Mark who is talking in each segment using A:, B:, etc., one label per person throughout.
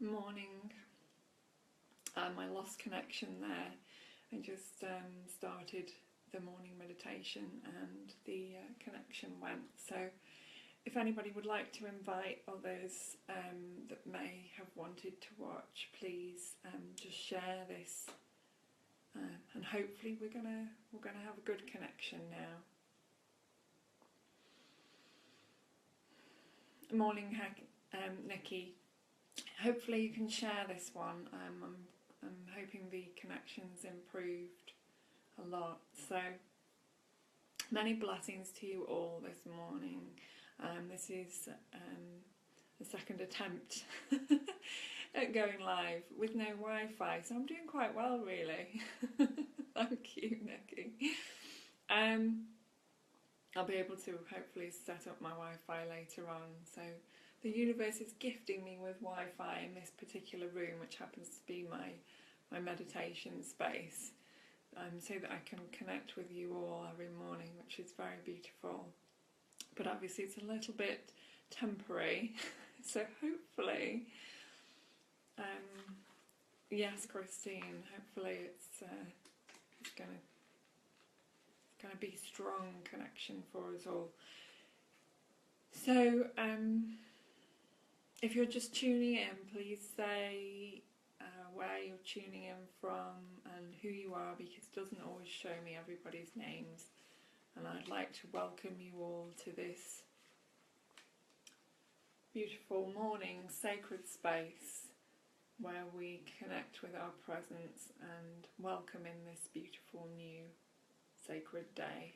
A: Morning. I lost connection there. I just started the morning meditation and the connection went. So if anybody would like to invite others that may have wanted to watch, please just share this, and hopefully we're gonna have a good connection now. Morning, Nikki. Hopefully you can share this one. I'm hoping the connection's improved a lot. So many blessings to you all this morning. This is the second attempt at going live with no Wi-Fi, so I'm doing quite well really. Thank you, Nikki. I'll be able to hopefully set up my Wi-Fi later on. So the universe is gifting me with Wi-Fi in this particular room, which happens to be my meditation space, so that I can connect with you all every morning, which is very beautiful. But obviously it's a little bit temporary, so hopefully, yes, Christine, hopefully it's going to be strong connection for us all. So if you're just tuning in, please say where you're tuning in from and who you are, because it doesn't always show me everybody's names, and I'd like to welcome you all to this beautiful morning sacred space where we connect with our presence and welcome in this beautiful new sacred day.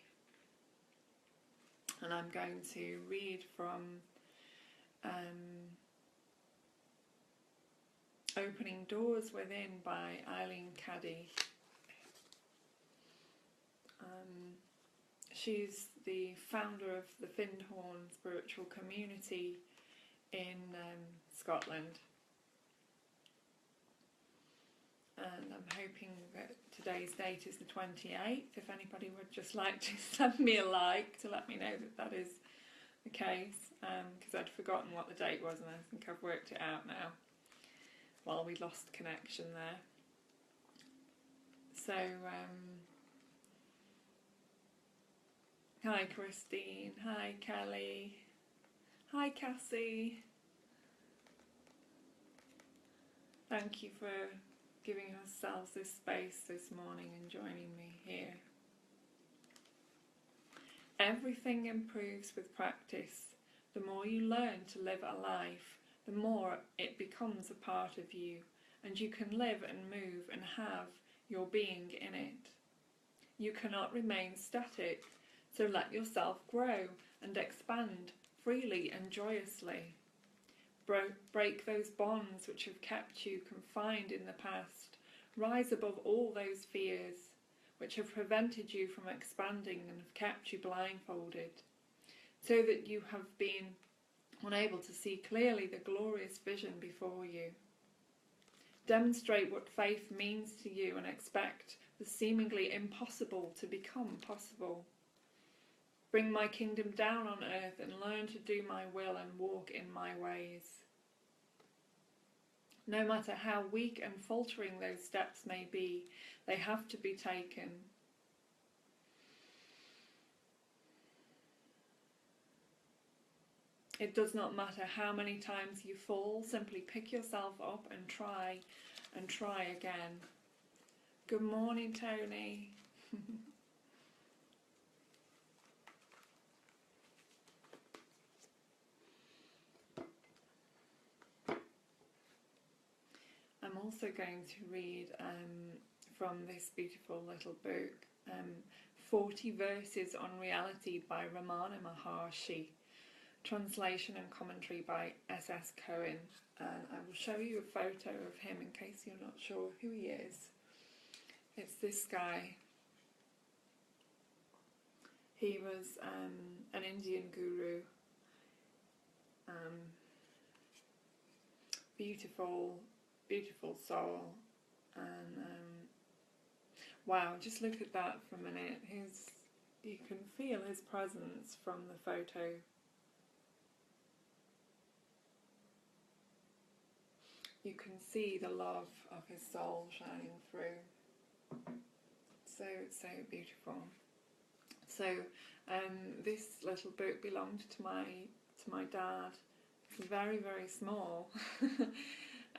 A: And I'm going to read from Opening Doors Within by Eileen Caddy. She's the founder of the Findhorn spiritual community in Scotland. And I'm hoping that today's date is the 28th. If anybody would just like to send me a like to let me know that that is the case, because I'd forgotten what the date was, and I think I've worked it out now while we lost connection there. So hi Christine, hi Kelly, hi Cassie. Thank you for giving ourselves this space this morning and joining me here. Everything improves with practice. The more you learn to live a life, the more it becomes a part of you, and you can live and move and have your being in it. You cannot remain static, so let yourself grow and expand freely and joyously. Break those bonds which have kept you confined in the past. Rise above all those fears which have prevented you from expanding and have kept you blindfolded, so that you have been unable to see clearly the glorious vision before you. Demonstrate what faith means to you and expect the seemingly impossible to become possible. Bring my kingdom down on earth and learn to do my will and walk in my ways. No matter how weak and faltering those steps may be, they have to be taken. It does not matter how many times you fall, simply pick yourself up and try again. Good morning, Tony. I'm also going to read from this beautiful little book, 40 Verses on Reality by Ramana Marharshi, translation and commentary by S.S. Cohen. And I will show you a photo of him in case you're not sure who he is. It's this guy. He was an Indian guru. Beautiful soul, and wow, just look at that for a minute. You can feel his presence from the photo. you can see the love of his soul shining through. So, so beautiful. So this little book belonged to my dad. It's very, very small.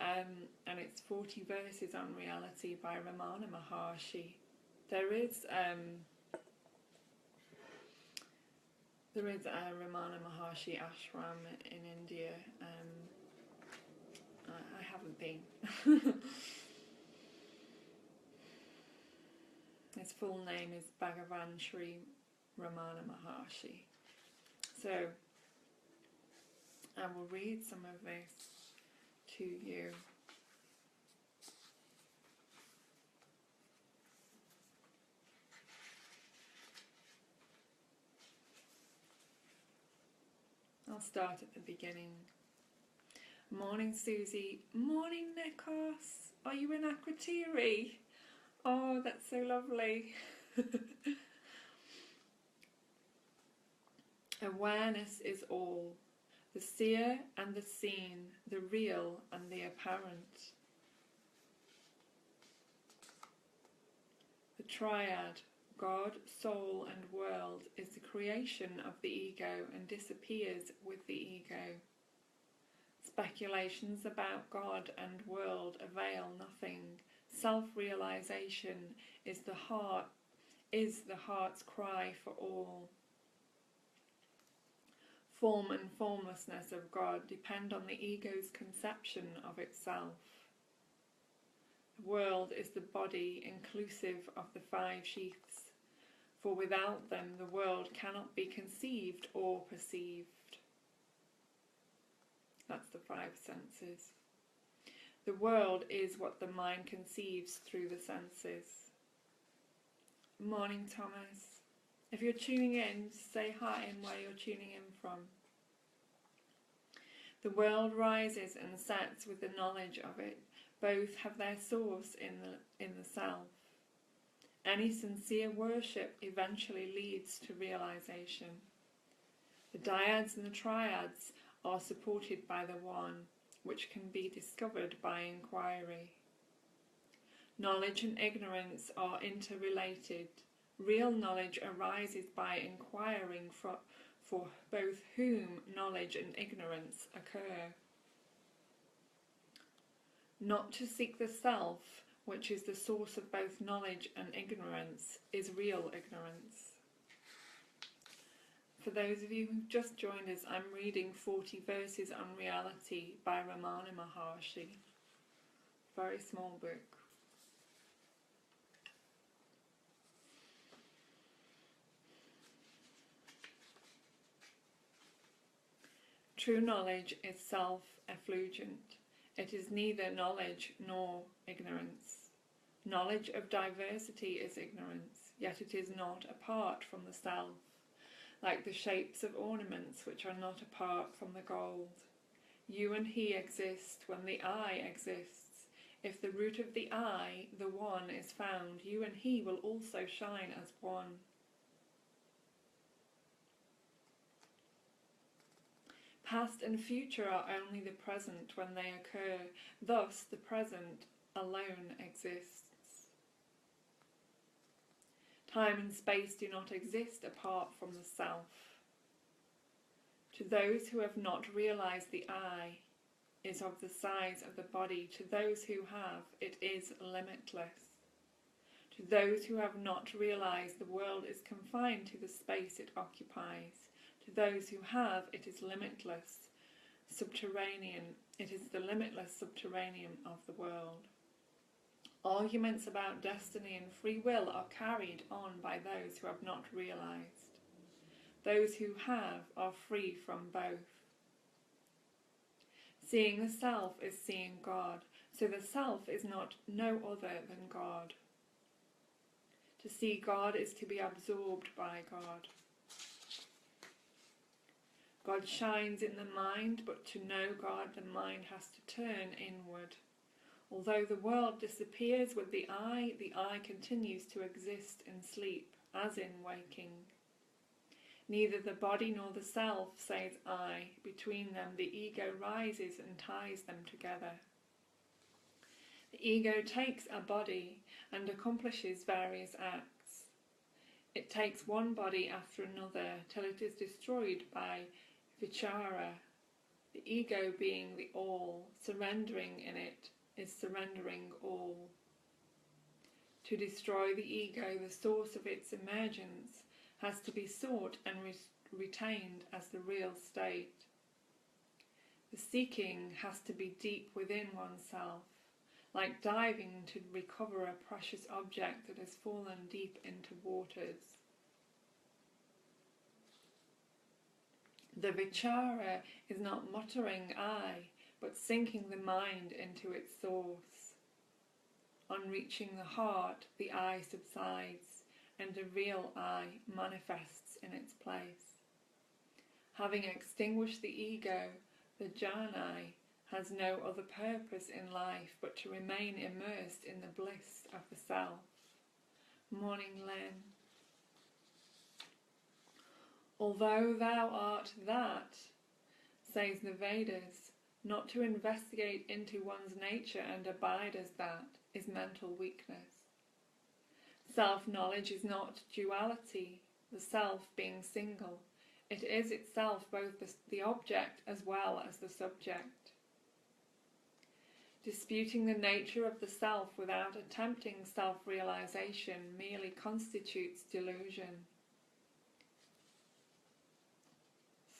A: And it's 40 Verses on Reality by Ramana Maharshi. There is a Ramana Maharshi ashram in India. I haven't been. His full name is Bhagavan Sri Ramana Maharshi. So I will read some of this to you. I'll start at the beginning. Morning, Susie. Morning, Nikos. Are you in Akrotiri? Oh, that's so lovely. Awareness is all, the seer and the seen, the real and the apparent. The triad, God, soul and world, is the creation of the ego and disappears with the ego. Speculations about God and world avail nothing. Self-realization is the heart's cry for all. Form and formlessness of God depend on the ego's conception of itself. The world is the body inclusive of the 5 sheaths, for without them the world cannot be conceived or perceived. That's the 5 senses. The world is what the mind conceives through the senses. Morning, Thomas. If you're tuning in, say hi and where you're tuning in from. The world rises and sets with the knowledge of it. Both have their source in the self. Any sincere worship eventually leads to realization. The dyads and the triads are supported by the one, which can be discovered by inquiry. Knowledge and ignorance are interrelated. Real knowledge arises by inquiring for both whom knowledge and ignorance occur. Not to seek the self, which is the source of both knowledge and ignorance, is real ignorance. For those of you who've just joined us, I'm reading 40 Verses on Reality by Ramana Maharshi. Very small book. True knowledge is self-effulgent. It is neither knowledge nor ignorance. Knowledge of diversity is ignorance, yet it is not apart from the self, like the shapes of ornaments which are not apart from the gold. You and he exist when the I exists. If the root of the I, the one, is found, you and he will also shine as one. Past and future are only the present when they occur, thus the present alone exists. Time and space do not exist apart from the self. To those who have not realized the I is of the size of the body, to those who have, it is limitless. To those who have not realized the world is confined to the space it occupies, to those who have, it is limitless, subterranean. It is the limitless subterranean of the world. Arguments about destiny and free will are carried on by those who have not realized. Those who have are free from both. Seeing the self is seeing God, so the self is not no other than God. To see God is to be absorbed by God. God shines in the mind, but to know God, the mind has to turn inward. Although the world disappears with the I continues to exist in sleep, as in waking. Neither the body nor the self says I. Between them the ego rises and ties them together. The ego takes a body and accomplishes various acts. It takes one body after another till it is destroyed by vichara. The ego being the all, surrendering in it is surrendering all. To destroy the ego, the source of its emergence has to be sought and retained as the real state. The seeking has to be deep within oneself, like diving to recover a precious object that has fallen deep into waters. The vichara is not muttering I, but sinking the mind into its source. On reaching the heart, the I subsides, and the real I manifests in its place. Having extinguished the ego, the jnani has no other purpose in life but to remain immersed in the bliss of the self. Morning, Len. Although thou art that, says the Vedas, not to investigate into one's nature and abide as that is mental weakness. Self-knowledge is not duality, the self being single. It is itself both the object as well as the subject. Disputing the nature of the self without attempting self-realization merely constitutes delusion.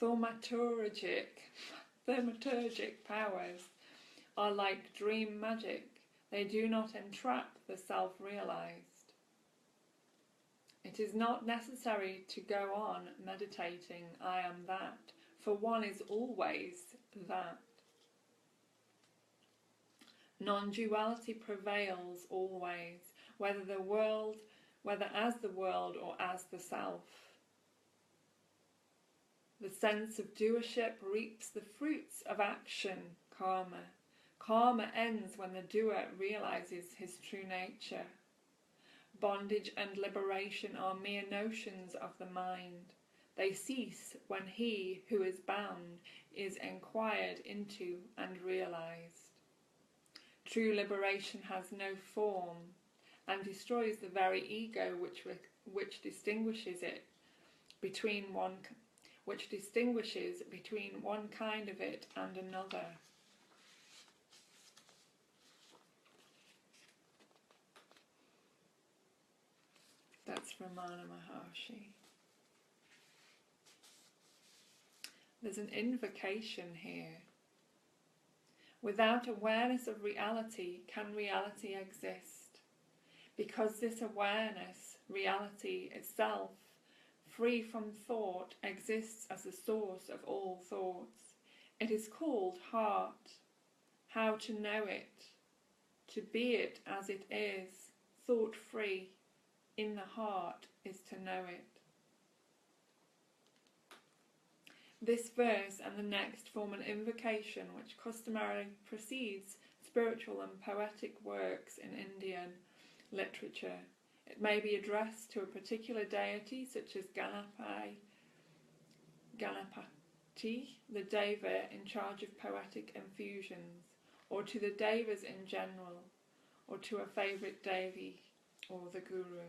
A: Thaumaturgic powers are like dream magic. They do not entrap the self-realized. It is not necessary to go on meditating, I am that, for one is always that. Non-duality prevails always, whether as the world or as the self. The sense of doership reaps the fruits of action, karma. Karma ends when the doer realizes his true nature. Bondage and liberation are mere notions of the mind. They cease when he who is bound is enquired into and realized. True liberation has no form and destroys the very ego which distinguishes between one kind of it and another. That's Ramana Marharshi. There's an invocation here. Without awareness of reality, can reality exist? Because this awareness, reality itself, free from thought, exists as the source of all thoughts. It is called heart. How to know it? To be it as it is, thought-free, in the heart, is to know it. This verse and the next form an invocation which customarily precedes spiritual and poetic works in Indian literature. It may be addressed to a particular deity such as Ganapati, the deva in charge of poetic infusions, or to the devas in general, or to a favourite devi or the guru.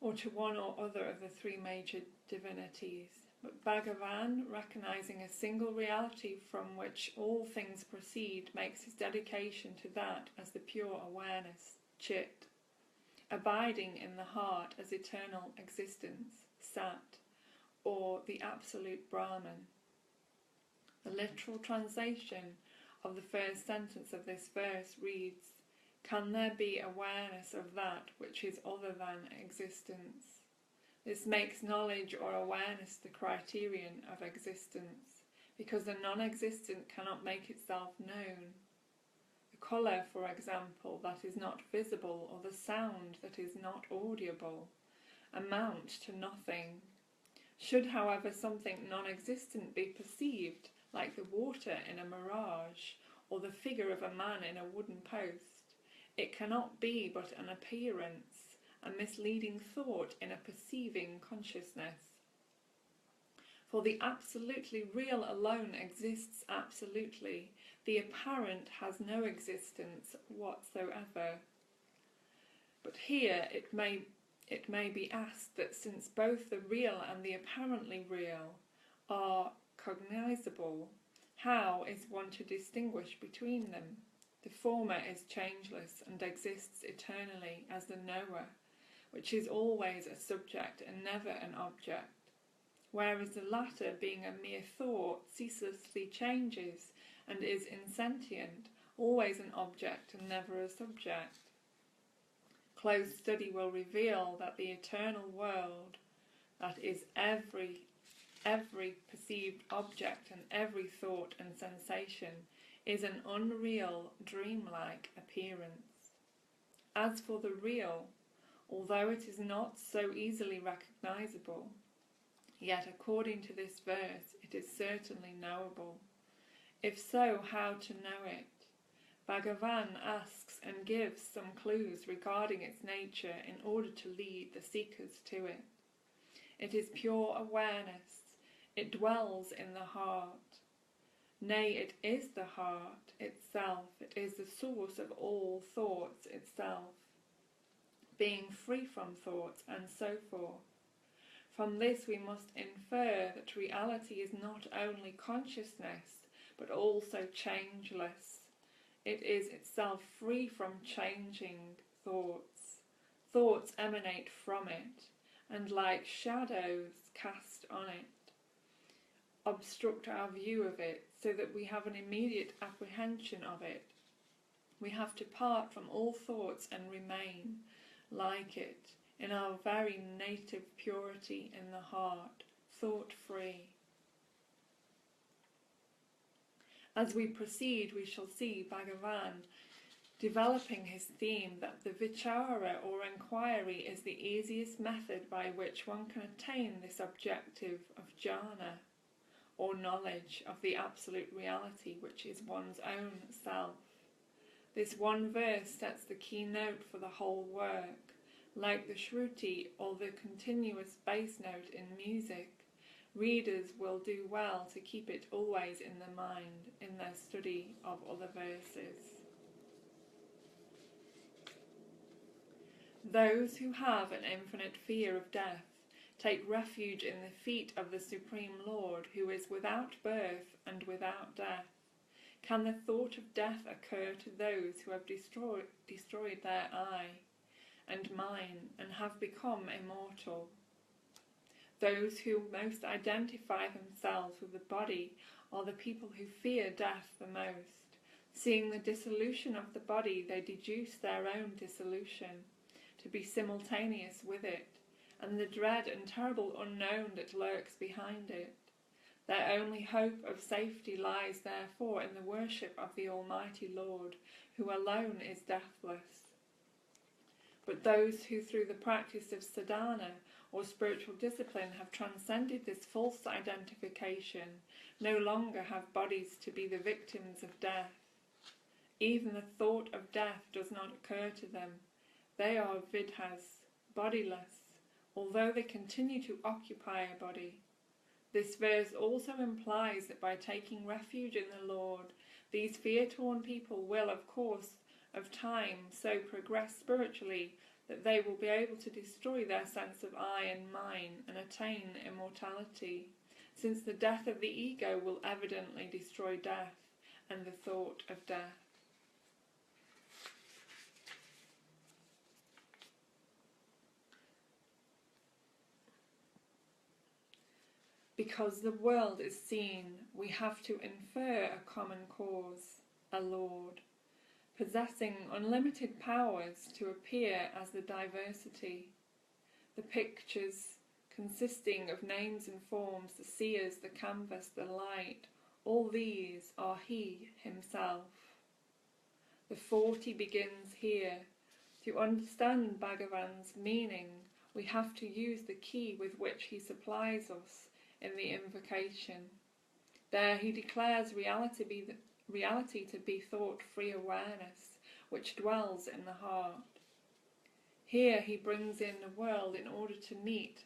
A: Or to one or other of the three major divinities. But Bhagavan, recognizing a single reality from which all things proceed, makes his dedication to that as the pure awareness, Chit, abiding in the heart as eternal existence, Sat, or the absolute Brahman. The literal translation of the first sentence of this verse reads, "Can there be awareness of that which is other than existence?" This makes knowledge or awareness the criterion of existence, because the non-existent cannot make itself known. The colour, for example, that is not visible, or the sound that is not audible, amount to nothing. Should, however, something non-existent be perceived, like the water in a mirage, or the figure of a man in a wooden post, it cannot be but an appearance, a misleading thought in a perceiving consciousness. For the absolutely real alone exists absolutely. The apparent has no existence whatsoever. But here it may be asked that since both the real and the apparently real are cognizable, how is one to distinguish between them? The former is changeless and exists eternally as the knower, which is always a subject and never an object, whereas the latter, being a mere thought, ceaselessly changes and is insentient, always an object and never a subject. Close study will reveal that the eternal world, that is every perceived object and every thought and sensation, is an unreal, dreamlike appearance. As for the real, although it is not so easily recognizable, yet according to this verse it is certainly knowable. If so, how to know it? Bhagavan asks and gives some clues regarding its nature in order to lead the seekers to it. It is pure awareness. It dwells in the heart. Nay, it is the heart itself. It is the source of all thoughts itself, being free from thoughts and so forth. From this we must infer that reality is not only consciousness, but also changeless. It is itself free from changing thoughts. Thoughts emanate from it, and like shadows cast on it, obstruct our view of it, so that we have an immediate apprehension of it. We have to part from all thoughts and remain, like it, in our very native purity in the heart, thought-free. As we proceed, we shall see Bhagavan developing his theme that the vichara or inquiry is the easiest method by which one can attain this objective of jhana, or knowledge of the absolute reality which is one's own self. This one verse sets the keynote for the whole work, like the shruti or the continuous bass note in music. Readers will do well to keep it always in their mind in their study of other verses. Those who have an infinite fear of death take refuge in the feet of the Supreme Lord, who is without birth and without death. Can the thought of death occur to those who have destroyed their I and mine and have become immortal? Those who most identify themselves with the body are the people who fear death the most. Seeing the dissolution of the body, they deduce their own dissolution to be simultaneous with it, and the dread and terrible unknown that lurks behind it. Their only hope of safety lies therefore in the worship of the Almighty Lord, who alone is deathless. But those who through the practice of sadhana or spiritual discipline have transcended this false identification no longer have bodies to be the victims of death. Even the thought of death does not occur to them. They are vidhas, bodiless, although they continue to occupy a body. This verse also implies that by taking refuge in the Lord, these fear-torn people will, of course, of time so progress spiritually that they will be able to destroy their sense of I and mine and attain immortality, since the death of the ego will evidently destroy death and the thought of death. Because the world is seen, we have to infer a common cause, a Lord, possessing unlimited powers to appear as the diversity. The pictures consisting of names and forms, the seers, the canvas, the light, all these are he himself. The 40 begins here. To understand Bhagavan's meaning, we have to use the key with which he supplies us in the invocation. There he declares reality to be thought-free awareness, which dwells in the heart. Here he brings in the world in order to meet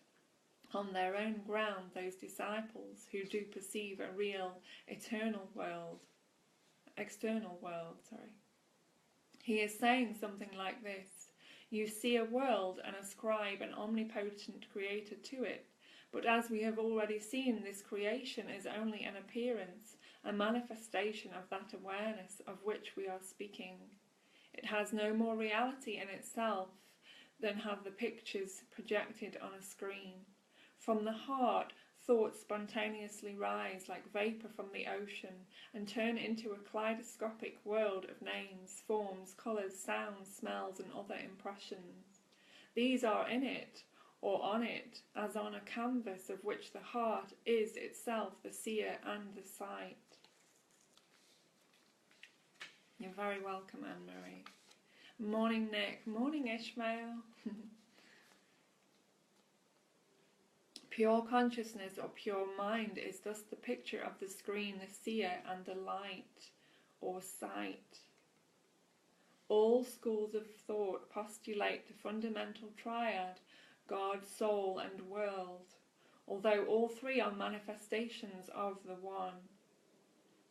A: on their own ground those disciples who do perceive a real external world. He is saying something like this: you see a world and ascribe an omnipotent creator to it, but as we have already seen, this creation is only an appearance, a manifestation of that awareness of which we are speaking. It has no more reality in itself than have the pictures projected on a screen. From the heart, thoughts spontaneously rise like vapour from the ocean and turn into a kaleidoscopic world of names, forms, colours, sounds, smells and other impressions. These are in it, or on it, as on a canvas of which the heart is itself the seer and the sight. You're very welcome, Anne-Marie. Morning, Nick. Morning, Ishmael. Pure consciousness or pure mind is thus the picture of the screen, the seer and the light or sight. All schools of thought postulate the fundamental triad, God, soul and world, although all three are manifestations of the one.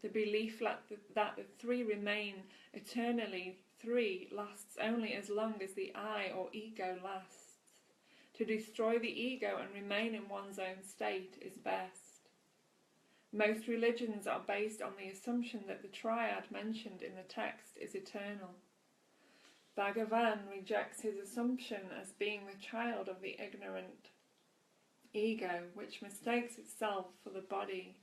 A: The belief that the three remain eternally three lasts only as long as the I or ego lasts. To destroy the ego and remain in one's own state is best. Most religions are based on the assumption that the triad mentioned in the text is eternal. Bhagavan rejects his assumption as being the child of the ignorant ego, which mistakes itself for the body.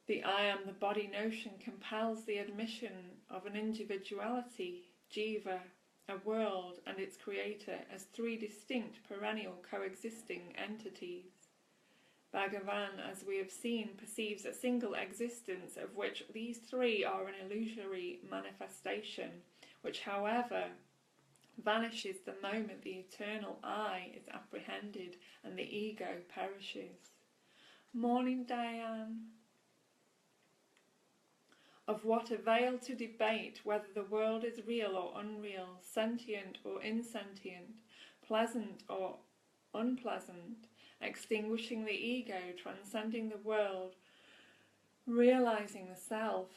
A: The I am the body notion compels the admission of an individuality, jiva, a world and its creator as three distinct perennial coexisting entities. Bhagavan, as we have seen, perceives a single existence of which these three are an illusory manifestation, which, however, vanishes the moment the eternal I is apprehended and the ego perishes. Morning, Diane. Of what avail to debate whether the world is real or unreal, sentient or insentient, pleasant or unpleasant, extinguishing the ego, transcending the world, realizing the self?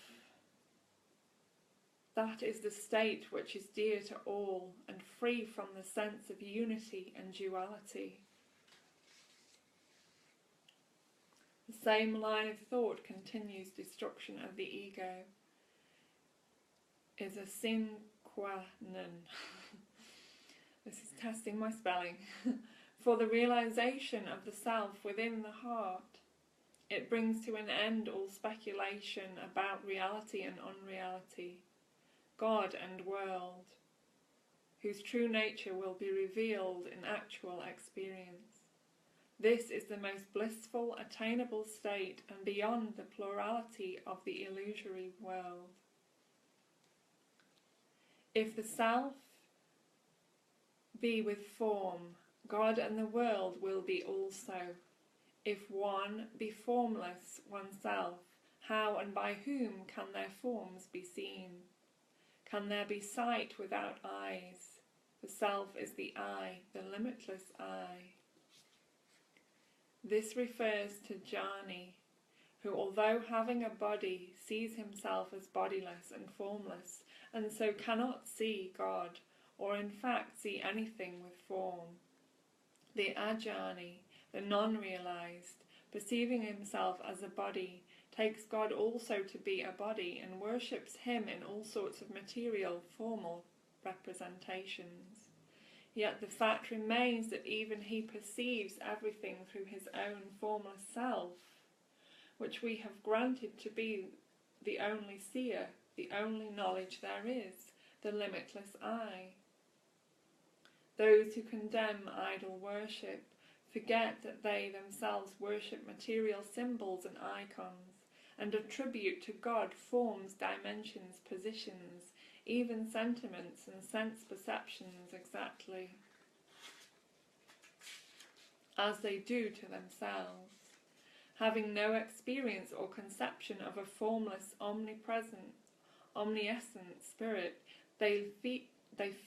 A: That is the state which is dear to all and free from the sense of unity and duality. The same line of thought continues: destruction of the ego is a sine qua non. This is testing my spelling. For the realization of the self within the heart. It brings to an end all speculation about reality and unreality, God and world, whose true nature will be revealed in actual experience. This is the most blissful, attainable state and beyond the plurality of the illusory world. If the self be with form, God and the world will be also. If one be formless oneself, how and by whom can their forms be seen? Can there be sight without eyes? The self is the I, the limitless I. This refers to Jnani, who, although having a body, sees himself as bodiless and formless, and so cannot see God, or in fact see anything with form. The Ajnani, the non-realized, perceiving himself as a body, takes God also to be a body and worships him in all sorts of material, formal representations. Yet the fact remains that even he perceives everything through his own formless self, which we have granted to be the only seer, the only knowledge there is, the limitless I. Those who condemn idol worship forget that they themselves worship material symbols and icons, and attribute to God forms, dimensions, positions, even sentiments and sense perceptions exactly as they do to themselves. Having no experience or conception of a formless, omnipresent, omniscient spirit, they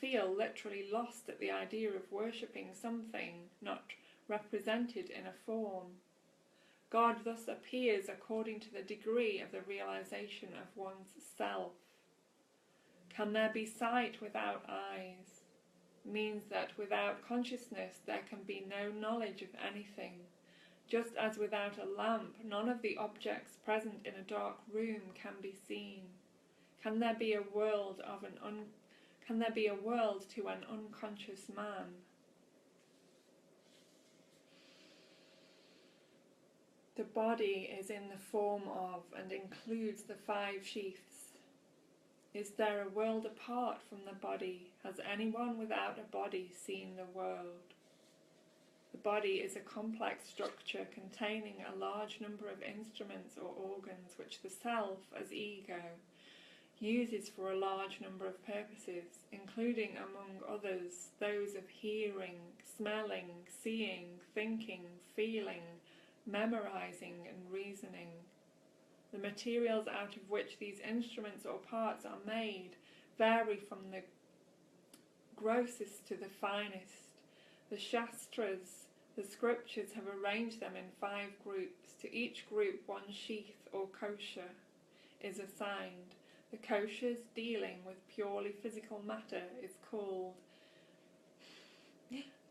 A: feel literally lost at the idea of worshipping something, not represented in a form. God thus appears according to the degree of the realization of one's self. Can there be sight without eyes? Means that without consciousness there can be no knowledge of anything. Just as without a lamp none of the objects present in a dark room can be seen. Can there be a world to an unconscious man? The body is in the form of and includes the 5 sheaths. Is there a world apart from the body? Has anyone without a body seen the world? The body is a complex structure containing a large number of instruments or organs which the self, as ego, uses for a large number of purposes, including, among others, those of hearing, smelling, seeing, thinking, feeling, memorizing and reasoning. The materials out of which these instruments or parts are made vary from the grossest to the finest. The Shastras, the scriptures, have arranged them in 5 groups. To each group 1 sheath or kosha is assigned. The koshas dealing with purely physical matter is called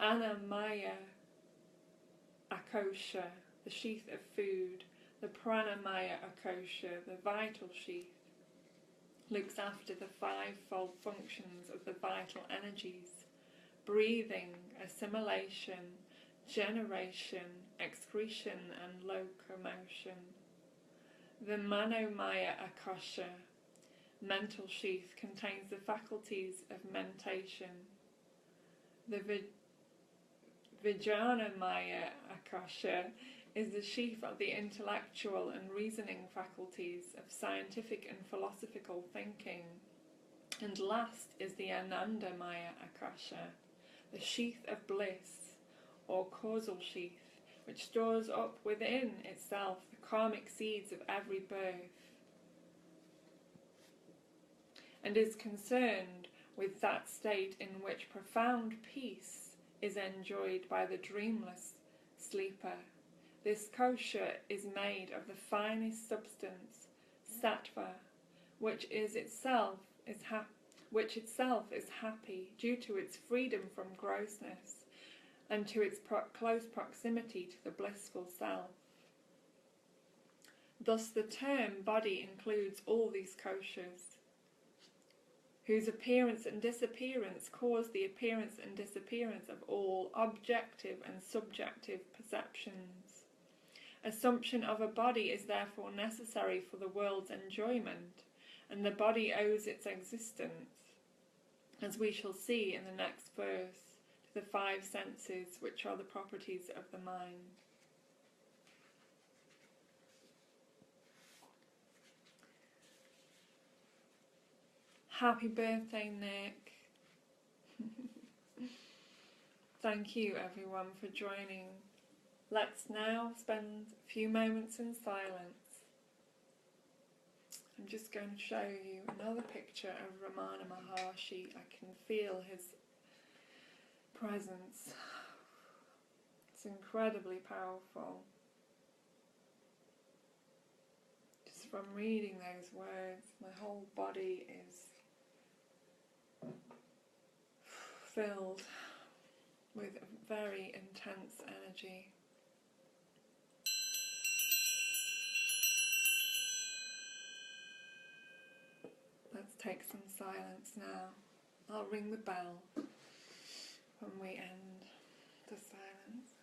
A: Annamaya Akosha, the sheath of food. The Pranamaya Akosha, the vital sheath, looks after the 5-fold functions of the vital energies: breathing, assimilation, generation, excretion and locomotion. The Manomaya Akosha, mental sheath, contains the faculties of mentation. The Vijnanamaya Akosha is the sheath of the intellectual and reasoning faculties of scientific and philosophical thinking. And last is the Anandamaya Akasha, the sheath of bliss, or causal sheath, which stores up within itself the karmic seeds of every birth, and is concerned with that state in which profound peace is enjoyed by the dreamless sleeper. This kosha is made of the finest substance, sattva, which itself is happy due to its freedom from grossness and to its close proximity to the blissful self. Thus the term body includes all these koshas, whose appearance and disappearance cause the appearance and disappearance of all objective and subjective perceptions. Assumption of a body is therefore necessary for the world's enjoyment, and the body owes its existence, as we shall see in the next verse, to the 5 senses, which are the properties of the mind. Happy birthday, Nick. Thank you everyone for joining. Let's now spend a few moments in silence. I'm just going to show you another picture of Ramana Marharshi. I can feel his presence. It's incredibly powerful. Just from reading those words, my whole body is filled with a very intense energy. Let's take some silence now. I'll ring the bell when we end the silence.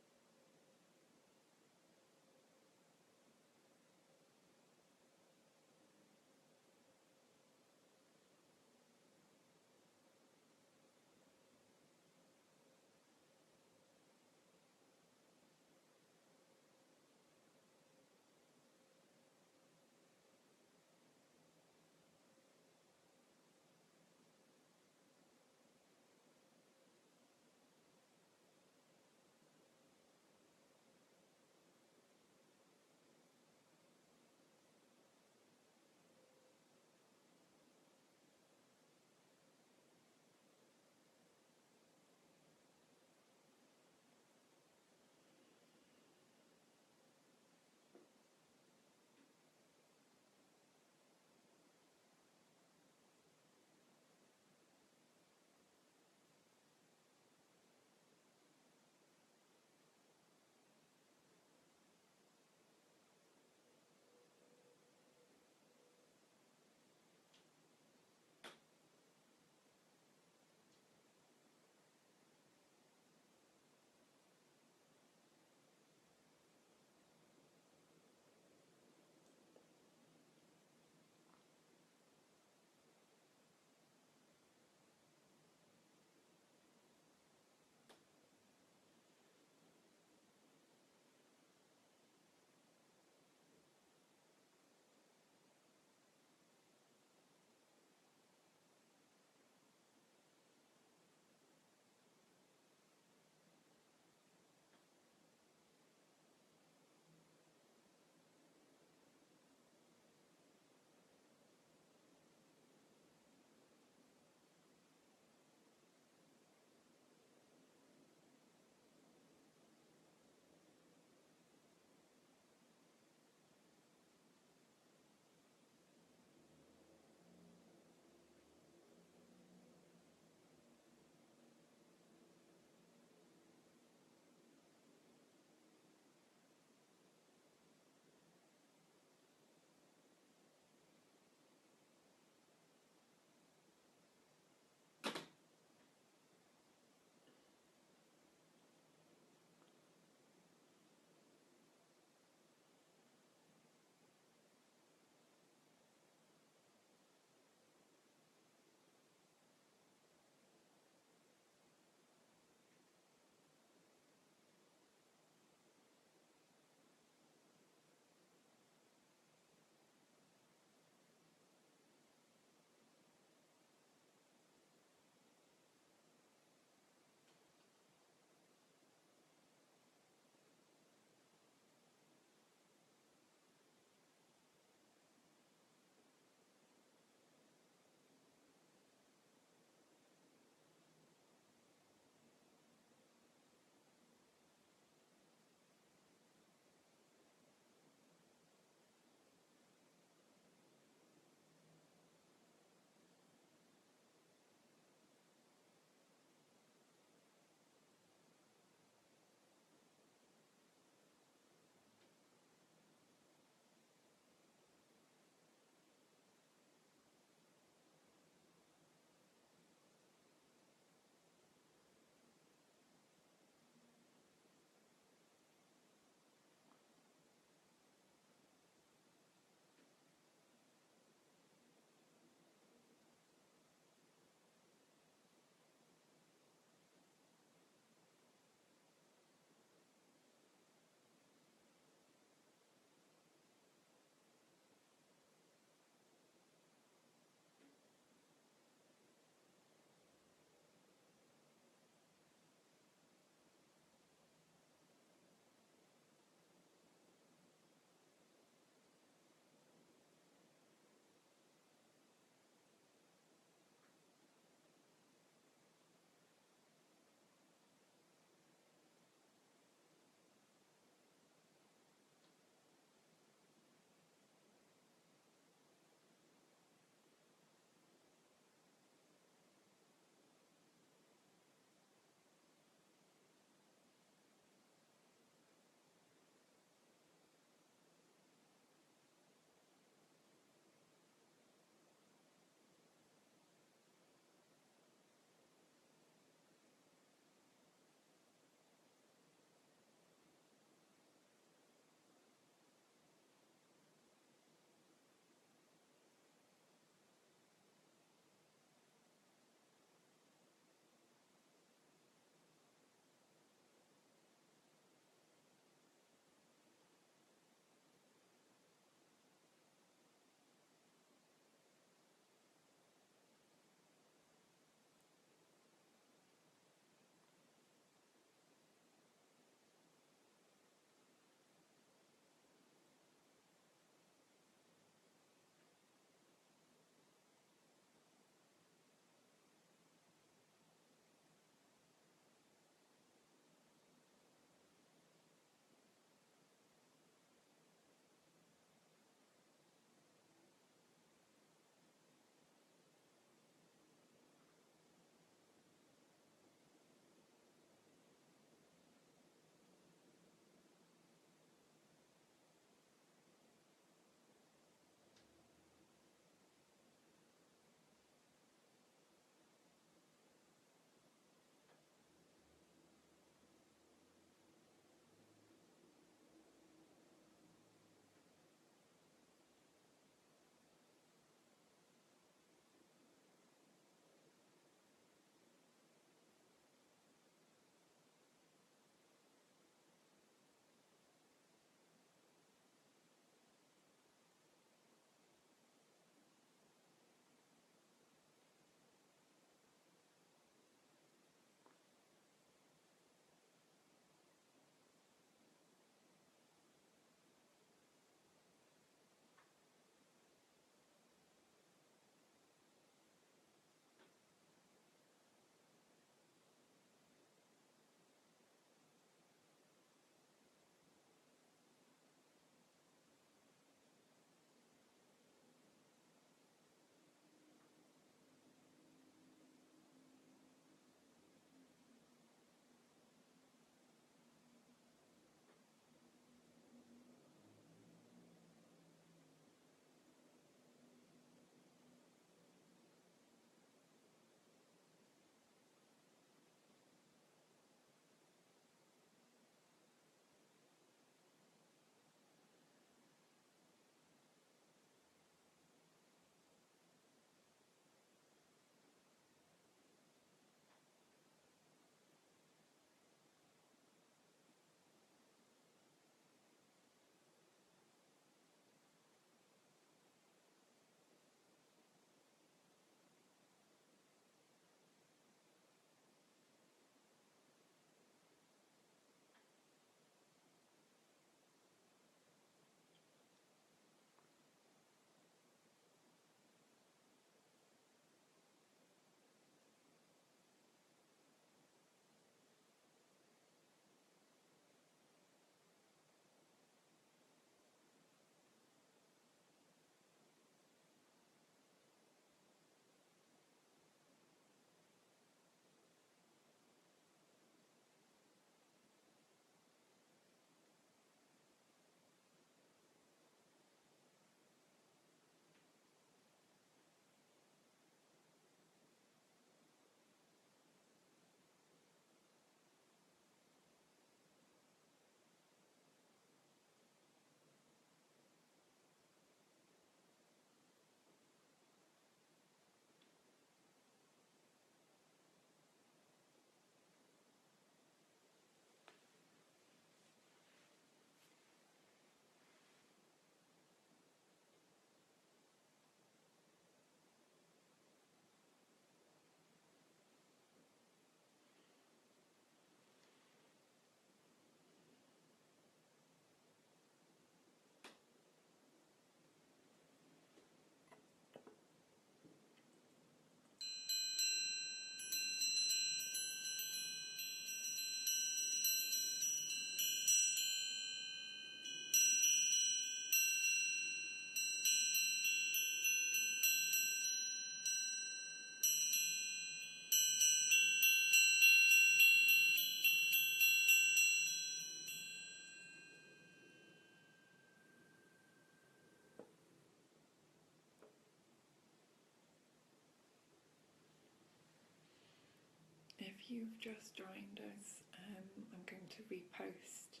A: you've just joined us, I'm going to repost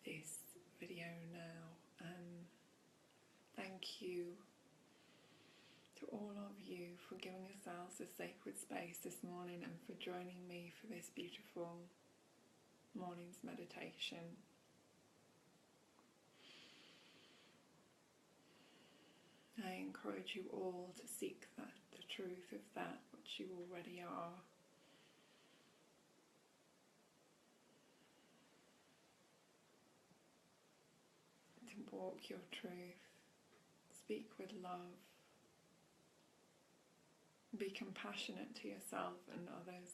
A: this video now. Thank you to all of you for giving yourselves a sacred space this morning and for joining me for this beautiful morning's meditation. I encourage you all to seek the truth of that which you already are. To walk your truth, speak with love, be compassionate to yourself and others.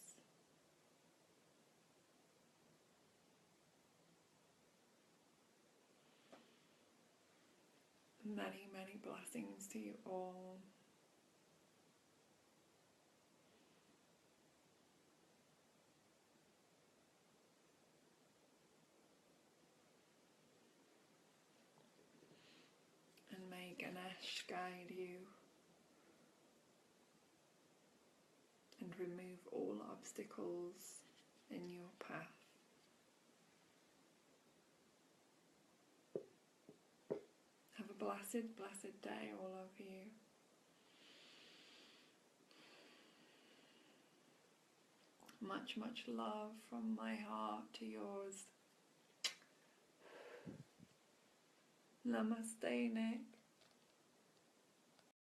A: Many, many blessings to you all. And may Ganesh guide you and remove all obstacles in your path. Have a blessed, blessed day, all of you. Much, much love from my heart to yours. Namaste, Nick.